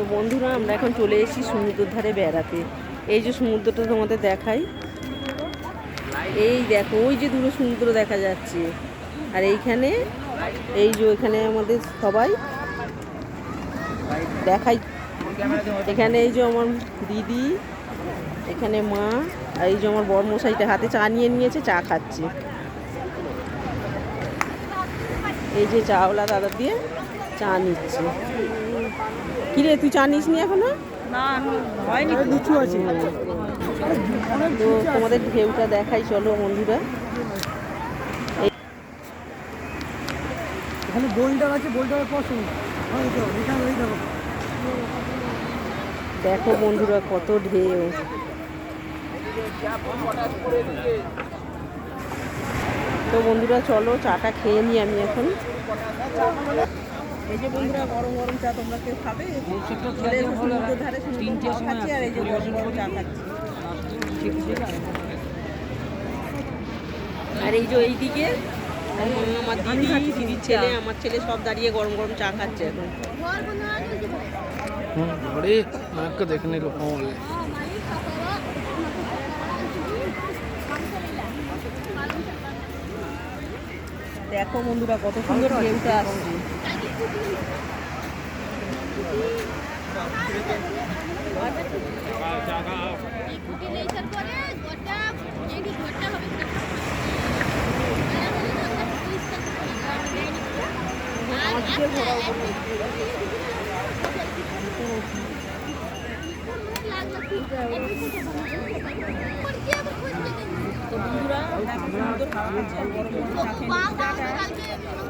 তো বন্ধুরা আমরা এখন চলে এসেছি সমুদ্রের ধারে বেড়াতে। এই যে সমুদ্রটা তোমাদের দেখাই, এই দেখো ওই যে দূরে সমুদ্র দেখা যাচ্ছে। আর এইখানে এই যে এখানে আমাদের সবাই দেখাই, এখানে এই যে আমার দিদি, এখানে মা, আর এই যে আমার বড়মশাইটা হাতে চা নিয়ে নিয়েছে, চা খাচ্ছে। এই যে চাওলা দাদা দিয়ে চা নিচ্ছে। কিরে তুই চা নিস নি এখনো? না হয়নি, লিচু আছে। তো তোমাদের ঢেউটা দেখাই চলো বন্ধুরা। এখানে বোল্ডার আছে, বোল্ডারের পর শুনুন দেখো বন্ধুরা কত ঢেউ। তো বন্ধুরা চলো চাটা খেয়ে নিই আমি এখন। এই যে বন্ধুরা গরম গরম চা তোমরা কেউ খাবে? সমুদ্রের ধারে সমুদ্র খাচ্ছি আর এই যে গরম গরম চা খাচ্ছি। আর এই যে এইদিকে আমার দিদি, দিদির ছেলে, আমার ছেলে সব দাঁড়িয়ে গরম গরম চা খাচ্ছে এখন। बड़े नाक को देखने को कौन है। দেখো বন্ধুরা কত সুন্দর ঢেউটা আসছে। তো বন্ধুরা সুন্দর খাওয়া হচ্ছে, গরম গরম চা খেয়ে নিচ্ছি।